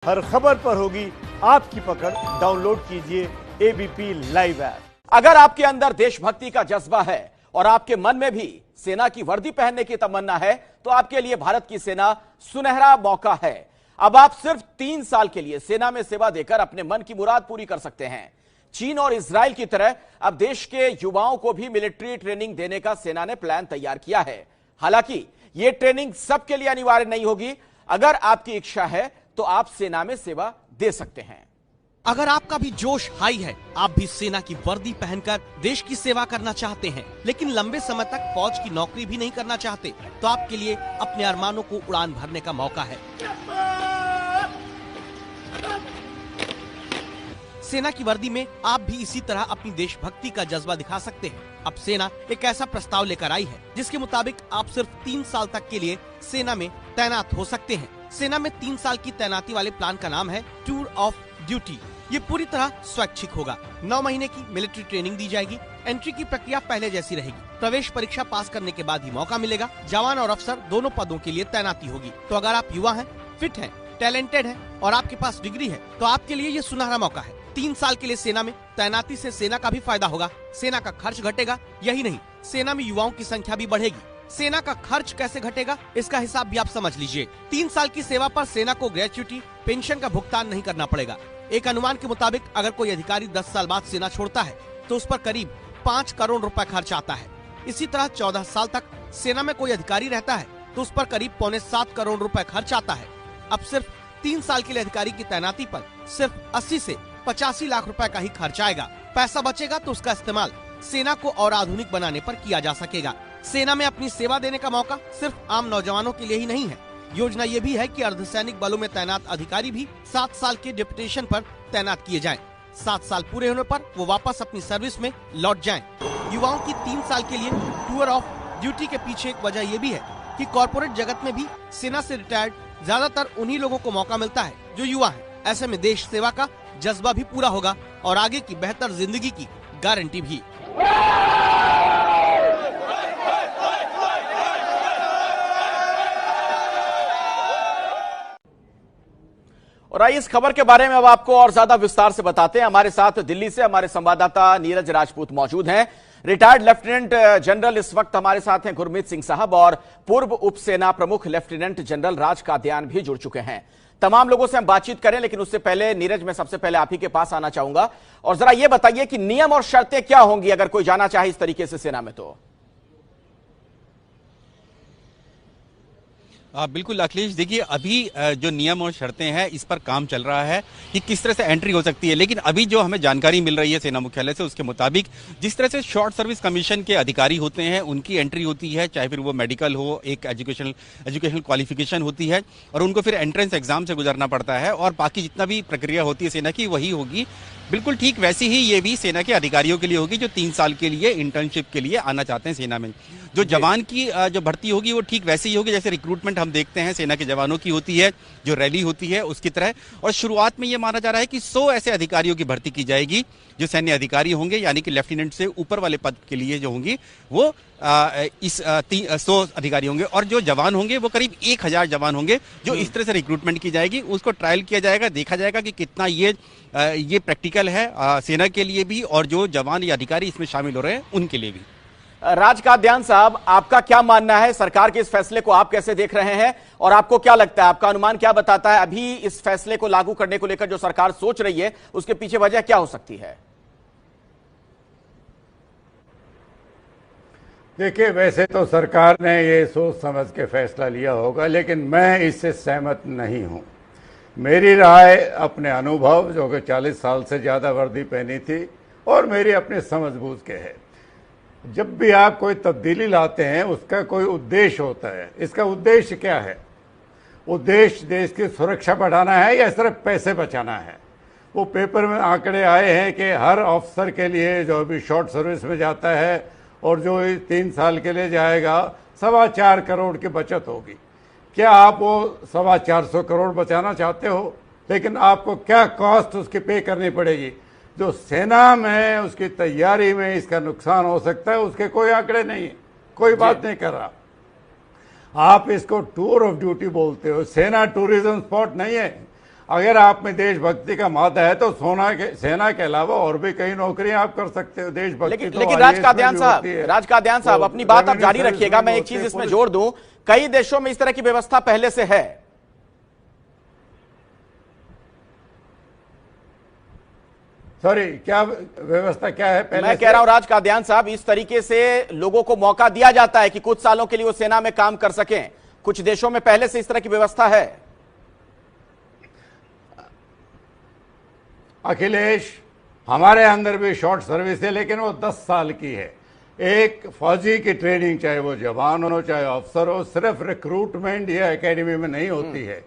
हर खबर पर होगी आपकी पकड़। डाउनलोड कीजिए एबीपी लाइव ऐप। अगर आपके अंदर देशभक्ति का जज्बा है और आपके मन में भी सेना की वर्दी पहनने की तमन्ना है तो आपके लिए भारत की सेना सुनहरा मौका है। अब आप सिर्फ 3 साल के लिए सेना में सेवा देकर अपने मन की मुराद पूरी कर सकते हैं। चीन और इजराइल की तरह अब देश के युवाओं को भी मिलिट्री ट्रेनिंग देने का सेना ने प्लान तैयार किया है। हालांकि यह ट्रेनिंग सबके लिए अनिवार्य नहीं होगी। अगर आपकी इच्छा है तो आप सेना में सेवा दे सकते हैं। अगर आपका भी जोश हाई है, आप भी सेना की वर्दी पहनकर देश की सेवा करना चाहते हैं, लेकिन लंबे समय तक फौज की नौकरी भी नहीं करना चाहते, तो आपके लिए अपने अरमानों को उड़ान भरने का मौका है। सेना की वर्दी में आप भी इसी तरह अपनी देशभक्ति का जज्बा दिखा सकते हैं। अब सेना एक ऐसा प्रस्ताव लेकर आई है जिसके मुताबिक आप सिर्फ 3 साल तक के लिए सेना में तैनात हो सकते हैं। सेना में 3 साल की तैनाती वाले प्लान का नाम है टूर ऑफ ड्यूटी। ये पूरी तरह स्वैच्छिक होगा। 9 महीने की मिलिट्री ट्रेनिंग दी जाएगी। एंट्री की प्रक्रिया पहले जैसी रहेगी। प्रवेश परीक्षा पास करने के बाद ही मौका मिलेगा। जवान और अफसर दोनों पदों के लिए तैनाती होगी। तो अगर आप युवा हैं, फिट हैं, टैलेंटेड हैं और आपके पास डिग्री है तो आपके लिए ये सुनहरा मौका है। 3 साल के लिए सेना में तैनाती से सेना का भी फायदा होगा। सेना का खर्च घटेगा। यही नहीं, सेना में युवाओं की संख्या भी बढ़ेगी। सेना का खर्च कैसे घटेगा, इसका हिसाब भी आप समझ लीजिए। 3 साल की सेवा पर सेना को ग्रेच्युटी पेंशन का भुगतान नहीं करना पड़ेगा। एक अनुमान के मुताबिक अगर कोई अधिकारी 10 साल बाद सेना छोड़ता है तो उस पर करीब 5 करोड़ रुपए खर्च आता है। इसी तरह 14 साल तक सेना में कोई अधिकारी रहता है तो उस पर करीब 6.25 करोड़ रुपए खर्च आता है। अब सिर्फ 3 साल के लिए अधिकारी की तैनाती पर सिर्फ 80 से 85 लाख रुपए का ही खर्च आएगा। पैसा बचेगा तो उसका इस्तेमाल सेना को और आधुनिक बनाने पर किया जा सकेगा। सेना में अपनी सेवा देने का मौका सिर्फ आम नौजवानों के लिए ही नहीं है। योजना ये भी है कि अर्धसैनिक बलों में तैनात अधिकारी भी 7 साल के डिप्यूटेशन पर तैनात किए जाएं। 7 साल पूरे होने पर वो वापस अपनी सर्विस में लौट जाएं। युवाओं की 3 साल के लिए टूर ऑफ ड्यूटी के पीछे एक वजह ये भी है कि कॉर्पोरेट जगत में भी सेना से रिटायर्ड ज्यादातर उन्हीं लोगों को मौका मिलता है जो युवा है। ऐसे में देश सेवा का जज्बा भी पूरा होगा और आगे की बेहतर जिंदगी की गारंटी भी। और आइए इस खबर के बारे में अब आपको और ज्यादा विस्तार से बताते हैं। हमारे साथ दिल्ली से हमारे संवाददाता नीरज राजपूत मौजूद हैं। रिटायर्ड लेफ्टिनेंट जनरल इस वक्त हमारे साथ हैं गुरमीत सिंह साहब और पूर्व उप सेना प्रमुख लेफ्टिनेंट जनरल राज कादियान भी जुड़ चुके हैं। तमाम लोगों से हम बातचीत करें, लेकिन उससे पहले नीरज मैं सबसे पहले आप ही के पास आना चाहूंगा और जरा ये बताइए कि नियम और शर्तें क्या होंगी अगर कोई जाना चाहे इस तरीके से सेना में तो। बिल्कुल अखिलेश, देखिए अभी जो नियम और शर्तें हैं इस पर काम चल रहा है कि किस तरह से एंट्री हो सकती है। लेकिन अभी जो हमें जानकारी मिल रही है सेना मुख्यालय से उसके मुताबिक जिस तरह से शॉर्ट सर्विस कमीशन के अधिकारी होते हैं उनकी एंट्री होती है, चाहे फिर वो मेडिकल हो, एक एजुकेशनल क्वालिफिकेशन होती है और उनको फिर एंट्रेंस एग्जाम से गुजरना पड़ता है और बाकी जितना भी प्रक्रिया होती है सेना की वही होगी। बिल्कुल ठीक वैसी ही ये भी सेना के अधिकारियों के लिए होगी जो 3 साल के लिए इंटर्नशिप के लिए आना चाहते हैं सेना में। जो जवान की जो भर्ती होगी वो ठीक वैसे ही होगी जैसे रिक्रूटमेंट हम देखते हैं सेना के जवानों की होती है, जो रैली होती है उसकी तरह। और शुरुआत में ये माना जा रहा है कि 100 ऐसे अधिकारियों की भर्ती की जाएगी जो सैन्य अधिकारी होंगे, यानी कि लेफ्टिनेंट से ऊपर वाले पद के लिए जो होंगी वो 100 अधिकारी होंगे और जो जवान होंगे वो करीब 1000 जवान होंगे जो इस तरह से रिक्रूटमेंट की जाएगी। उसको ट्रायल किया जाएगा, देखा जाएगा कि कितना ये प्रैक्टिकल है सेना के लिए भी और जो जवान या अधिकारी इसमें शामिल हो रहे हैं उनके लिए भी। राज कादियान साहब, आपका क्या मानना है? सरकार के इस फैसले को आप कैसे देख रहे हैं और आपको क्या लगता है, आपका अनुमान क्या बताता है अभी इस फैसले को लागू करने को लेकर जो सरकार सोच रही है उसके पीछे वजह क्या हो सकती है? देखिए, वैसे तो सरकार ने ये सोच समझ के फैसला लिया होगा, लेकिन मैं इससे सहमत नहीं हूँ। मेरी राय अपने अनुभव जो कि 40 साल से ज़्यादा वर्दी पहनी थी और मेरी अपनी समझबूझ के है, जब भी आप कोई तब्दीली लाते हैं उसका कोई उद्देश्य होता है। इसका उद्देश्य क्या है? उद्देश्य देश की सुरक्षा बढ़ाना है या सिर्फ पैसे बचाना है? वो पेपर में आंकड़े आए हैं कि हर अफसर के लिए जो अभी शॉर्ट सर्विस में जाता है और जो 3 साल के लिए जाएगा 4.25 करोड़ की बचत होगी। क्या आप वो 425 करोड़ बचाना चाहते हो? लेकिन आपको क्या कॉस्ट उसकी पे करनी पड़ेगी? जो सेना में उसकी तैयारी में इसका नुकसान हो सकता है उसके कोई आंकड़े नहीं है, कोई बात नहीं कर रहा। आप इसको टूर ऑफ ड्यूटी बोलते हो, सेना टूरिज्म स्पॉट नहीं है। अगर आप में देशभक्ति का मादा है तो सेना के अलावा और भी कई नौकरियां आप कर सकते हो। देशभक्ति लेकिन राज कादियान साहब अपनी बात आप जारी रखिएगा। मैं एक चीज इसमें जोड़ दूं, कई देशों में इस तरह की व्यवस्था पहले से है। सॉरी, क्या व्यवस्था क्या है? पहले मैं कह रहा हूं राज कादियान साहब, इस तरीके से लोगों को मौका दिया जाता है कि कुछ सालों के लिए वो सेना में काम कर सकें। कुछ देशों में पहले से इस तरह की व्यवस्था है। अखिलेश, हमारे अंदर भी शॉर्ट सर्विस है, लेकिन वो 10 साल की है। एक फौजी की ट्रेनिंग, चाहे वो जवान हो चाहे अफसर हो, सिर्फ रिक्रूटमेंट या एकेडमी में नहीं होती है।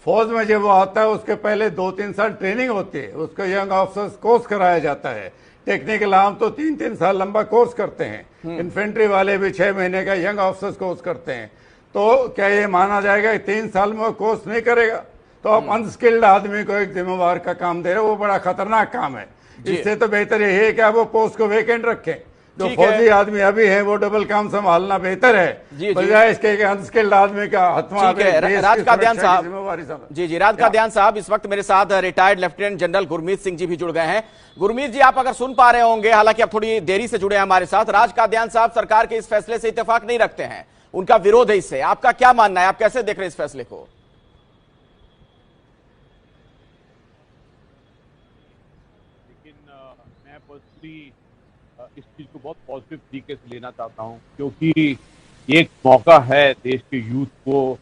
फौज में जब वो आता है उसके पहले 2-3 साल ट्रेनिंग होती है, उसको यंग ऑफिसर्स कोर्स कराया जाता है। टेक्निकल आर्म तो 3-3 साल लंबा कोर्स करते हैं। इन्फेंट्री वाले भी 6 महीने का यंग ऑफिसर्स कोर्स करते हैं। तो क्या ये माना जाएगा कि 3 साल में वो कोर्स नहीं करेगा? तो आप अनस्किल्ड आदमी को एक जिम्मेवार का काम दे रहे हो, वो बड़ा खतरनाक काम है। इससे तो बेहतर यही है कि आप वो पोस्ट को वेकेंट रखें। जो फौजी आदमी अभी है वो डबल काम संभालना बेहतर है, बजाय इसके अनस्किल्ड आदमी का हथवा। राज कादियान साहब, जी राज कादियान साहब, इस वक्त मेरे साथ retired lieutenant general Gurmeet Singh ji भी जुड़ गए हैं। गुरमीत जी, आप अगर सुन पा रहे होंगे, हालांकि आप थोड़ी देरी से जुड़े हैं हमारे साथ। राज कादियान साहब सरकार के इस फैसले से इत्तेफाक नहीं रखते हैं, उनका विरोध है इससे। आपका क्या मानना है, आप कैसे देख रहे हैं इस फैसले को? मैं पर्सनली इस चीज को बहुत पॉजिटिव तरीके से लेना चाहता हूं, क्योंकि एक मौका है देश के यूथ को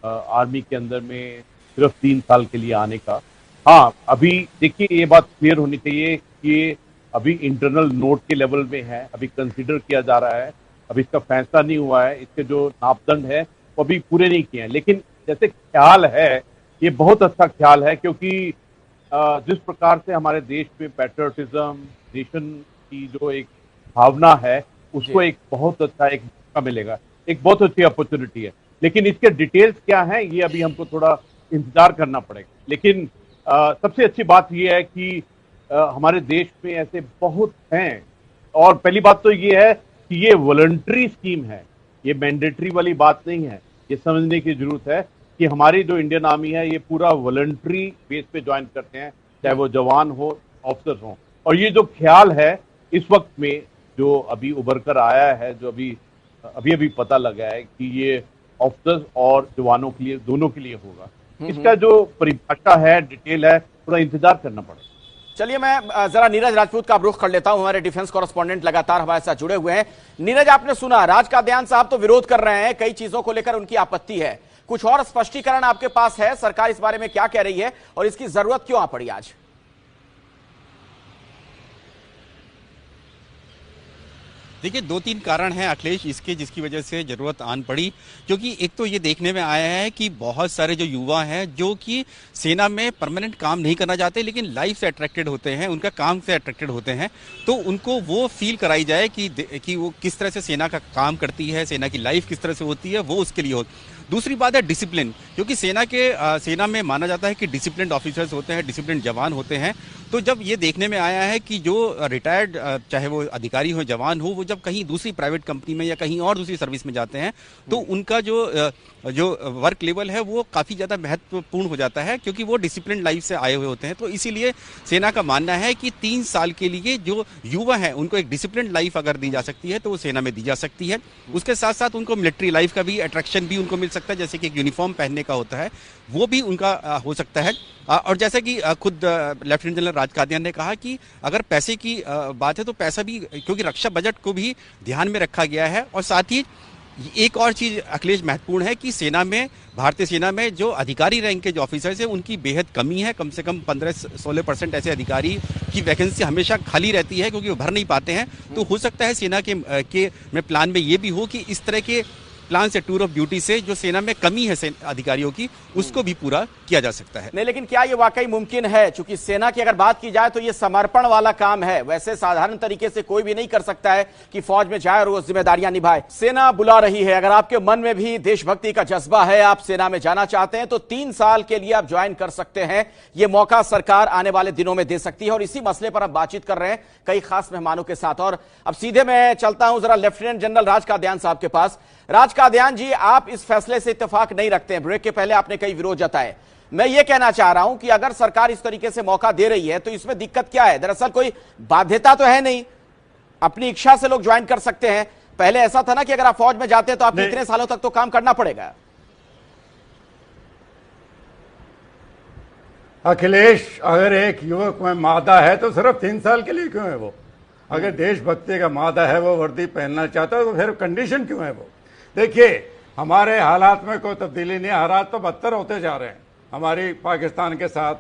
आर्मी के अंदर में सिर्फ 3 साल के लिए आने का। हाँ, अभी देखिए ये बात क्लियर होनी चाहिए कि अभी इंटरनल नोट के लेवल में है, अभी कंसीडर किया जा रहा है, अभी इसका फैसला नहीं हुआ है, इसके जो मापदंड है वो अभी पूरे नहीं किए हैं। लेकिन जैसे ख्याल है, ये बहुत अच्छा ख्याल है, क्योंकि जिस प्रकार से हमारे देश में पैट्रियोटिज्म, नेशन की जो एक भावना है, उसको एक बहुत अच्छा एक मौका मिलेगा, एक बहुत अच्छी अपॉर्चुनिटी है। लेकिन इसके डिटेल्स क्या हैं, ये अभी हमको थोड़ा इंतजार करना पड़ेगा। लेकिन सबसे अच्छी बात ये है कि हमारे देश में ऐसे बहुत हैं। और पहली बात तो ये है कि ये वॉलंटरी स्कीम है, ये मैंडेटरी वाली बात नहीं है। ये समझने की जरूरत है कि हमारी जो इंडियन आर्मी है ये पूरा वॉलंटरी बेस पे ज्वाइन करते हैं, चाहे वो जवान हो, ऑफिसर्स हो। और ये जो ख्याल है इस वक्त में जो अभी उभर कर आया है, जो अभी पता लगा है कि ये ऑफिसर्स और जवानों के लिए, दोनों के लिए होगा। इसका जो परिभाषा है, डिटेल है, थोड़ा इंतजार करना पड़ेगा। चलिए, मैं जरा नीरज राजपूत का रुख कर लेता हूं। हमारे डिफेंस कॉरेस्पॉन्डेंट लगातार हमारे साथ जुड़े हुए हैं। नीरज, आपने सुना राज कादियान साहब तो विरोध कर रहे हैं, कई चीजों को लेकर उनकी आपत्ति है। कुछ और स्पष्टीकरण आपके पास है? सरकार इस बारे में क्या कह रही है और इसकी जरूरत क्यों आ पड़ी आज? देखिए, 2-3 कारण हैं अखिलेश इसके, जिसकी वजह से जरूरत आन पड़ी। क्योंकि एक तो ये देखने में आया है कि बहुत सारे जो युवा हैं जो कि सेना में परमानेंट काम नहीं करना चाहते, लेकिन लाइफ से अट्रैक्टेड होते हैं, उनका काम से अट्रैक्टेड होते हैं, तो उनको वो फील कराई जाए कि वो किस तरह से सेना का काम करती है, सेना की लाइफ किस तरह से होती है, वो उसके लिए हो। दूसरी बात है डिसिप्लिन, क्योंकि सेना में माना जाता है कि डिसिप्लिन्ड ऑफिसर्स होते हैं, डिसिप्लिन्ड जवान होते हैं। तो जब ये देखने में आया है कि जो रिटायर्ड, चाहे वो अधिकारी हो, जवान हो, वो जब कहीं दूसरी प्राइवेट कंपनी में या कहीं और दूसरी सर्विस में जाते हैं तो उनका जो वर्क लेवल है वो काफ़ी ज़्यादा महत्वपूर्ण हो जाता है, क्योंकि वो डिसिप्लिन लाइफ से आए हुए होते हैं। तो इसीलिए सेना का मानना है कि 3 साल के लिए जो युवा हैं उनको एक डिसिप्लिन लाइफ अगर दी जा सकती है तो वो सेना में दी जा सकती है। उसके साथ साथ उनको मिलिट्री लाइफ का भी अट्रैक्शन भी उनको मिल सकता है, जैसे कि एक यूनिफॉर्म पहनने का होता है, वो भी उनका हो सकता है। और जैसा कि खुद लेफ्टिनेंट जनरल राज कादियान ने कहा कि अगर पैसे की बात है तो पैसा भी, क्योंकि रक्षा बजट को भी ध्यान में रखा गया है। और साथ ही एक और चीज अखिलेश महत्वपूर्ण है कि सेना में, भारतीय सेना में जो अधिकारी रैंक के जो ऑफिसर्स हैं उनकी बेहद कमी है। कम से कम 15-16% ऐसे अधिकारी की वैकेंसी हमेशा खाली रहती है, क्योंकि वो भर नहीं पाते हैं। तो हो सकता है सेना के प्लान में ये भी हो कि इस तरह के प्लान से, टूर ऑफ ड्यूटी से जो सेना में कमी है अधिकारियों की, उसको भी पूरा किया जा सकता है। नहीं, लेकिन क्या ये वाकई मुमकिन है? चूंकि सेना की अगर बात की जाए तो ये समर्पण वाला काम है, वैसे साधारण तरीके से कोई भी नहीं कर सकता है कि फौज में जाए और वो जिम्मेदारियां निभाए। सेना बुला रही है, अगर आपके मन में भी देशभक्ति का जज्बा है, आप सेना में जाना चाहते हैं तो 3 साल के लिए आप ज्वाइन कर सकते हैं। ये मौका सरकार आने वाले दिनों में दे सकती है और इसी मसले पर हम बातचीत कर रहे हैं कई खास मेहमानों के साथ। और अब सीधे मैं चलता हूं जरा लेफ्टिनेंट जनरल राज कादियान साहब के पास। राज कादियान जी, आप इस फैसले से इत्तेफाक नहीं रखते हैं, ब्रेक के पहले आपने कई विरोध जताए, मैं ये कहना चाह रहा हूं कि अगर सरकार इस तरीके से मौका दे रही है तो इसमें दिक्कत क्या है? दरअसल कोई बाध्यता तो है नहीं, अपनी इच्छा से लोग ज्वाइन कर सकते हैं। पहले ऐसा था ना कि अगर आप फौज में जाते हैं तो आपको इतने सालों तक तो काम करना पड़ेगा। अखिलेश, अगर एक युवक में मादा है तो सिर्फ 3 साल के लिए क्यों है वो? अगर देशभक्ति का मादा है, वो वर्दी पहनना चाहता है, तो फिर कंडीशन क्यों है वो? देखिए, हमारे हालात में कोई तब्दीली नहीं, हालात तो बदतर होते जा रहे हैं। हमारी पाकिस्तान के साथ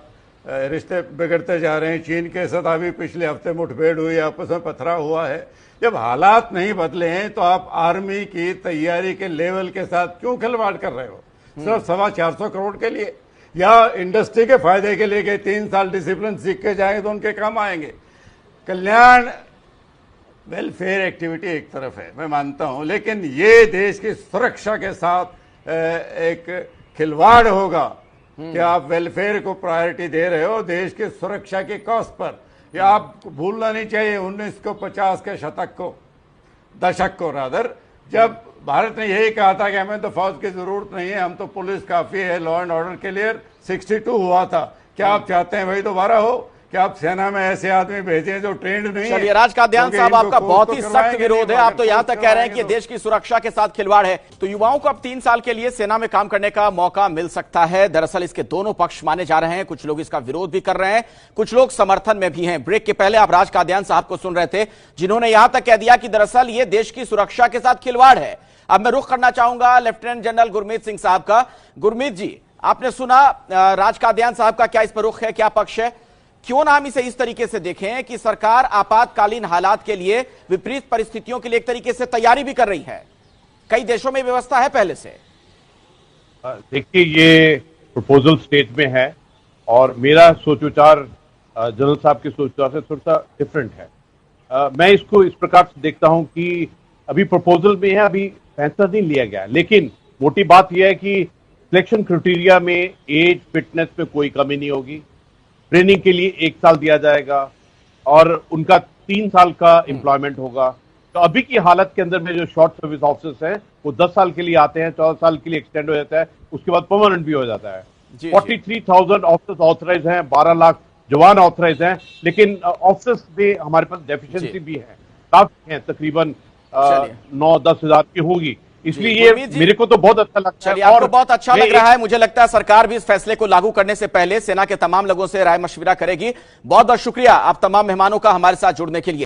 रिश्ते बिगड़ते जा रहे हैं, चीन के साथ अभी पिछले हफ्ते मुठभेड़ हुई, आपस में पथरा हुआ है। जब हालात नहीं बदले हैं तो आप आर्मी की तैयारी के लेवल के साथ क्यों खिलवाड़ कर रहे हो? सिर्फ 425 करोड़ के लिए, या इंडस्ट्री के फायदे के लिए कि 3 साल डिसिप्लिन सीख के जाएंगे तो उनके काम आएंगे। कल्याण वेलफेयर एक्टिविटी एक तरफ है, मैं मानता हूं, लेकिन ये देश की सुरक्षा के साथ एक खिलवाड़ होगा कि आप वेलफेयर को प्रायोरिटी दे रहे हो देश की सुरक्षा के कॉस्ट पर। या आप भूलना नहीं चाहिए 1950 के दशक को रादर, जब भारत ने यही कहा था कि हमें तो फौज की जरूरत नहीं है, हम तो पुलिस काफी है लॉ एंड ऑर्डर के लिए। 62 हुआ था। क्या आप चाहते हैं वही दोबारा हो? क्या आप सेना में ऐसे आदमी भेजें जो ट्रेंड नहीं है? चलिए राज कादियान साहब, आपका बहुत ही सख्त विरोध है। आप तो यहां तक कह रहे हैं कि देश की सुरक्षा के साथ खिलवाड़ है। तो युवाओं को अब 3 साल के लिए सेना में काम करने का मौका मिल सकता है। दरअसल इसके दोनों पक्ष माने जा रहे हैं, कुछ लोग इसका विरोध भी कर रहे हैं, कुछ लोग समर्थन में भी हैं। ब्रेक के पहले आप राज कादियान साहब को सुन रहे थे, जिन्होंने यहां तक कह दिया कि दरअसल ये देश की सुरक्षा के साथ खिलवाड़ है। अब मैं रुख करना चाहूंगा लेफ्टिनेंट जनरल गुरमीत सिंह साहब का। गुरमीत जी, आपने सुना राज कादियान साहब का, क्या इस पर रुख है, क्या पक्ष है? क्यों ना हम इसे इस तरीके से देखें कि सरकार आपातकालीन हालात के लिए, विपरीत परिस्थितियों के लिए एक तरीके से तैयारी भी कर रही है। कई देशों में व्यवस्था है पहले से। देखिए, ये प्रपोजल स्टेट में है और मेरा सोच विचार जनरल साहब के सोच विचार से थोड़ा सा डिफरेंट है। मैं इसको इस प्रकार से देखता हूं कि अभी प्रपोजल में है, अभी फैसला नहीं लिया गया, लेकिन मोटी बात यह है कि सिलेक्शन क्राइटेरिया में एज, फिटनेस में कोई कमी नहीं होगी। ट्रेनिंग के लिए 1 साल दिया जाएगा और उनका 3 साल का एम्प्लॉयमेंट होगा। तो अभी की हालत के अंदर में जो शॉर्ट सर्विस ऑफिसर्स हैं वो 10 साल के लिए आते हैं, 14 साल के लिए एक्सटेंड हो जाता है, उसके बाद परमानेंट भी हो जाता है। 43,000 ऑफिसर्स ऑथराइज हैं, 12 लाख जवान ऑथराइज हैं, लेकिन ऑफिसर्स में हमारे पास डेफिशिएंसी भी है, काफी है, तकरीबन 9-10 हजार की होगी। इसलिए ये मेरे को तो बहुत अच्छा लगता है। आपको बहुत अच्छा लग रहा है। मुझे लगता है सरकार भी इस फैसले को लागू करने से पहले सेना के तमाम लोगों से राय मशविरा करेगी। बहुत बहुत शुक्रिया आप तमाम मेहमानों का हमारे साथ जुड़ने के लिए।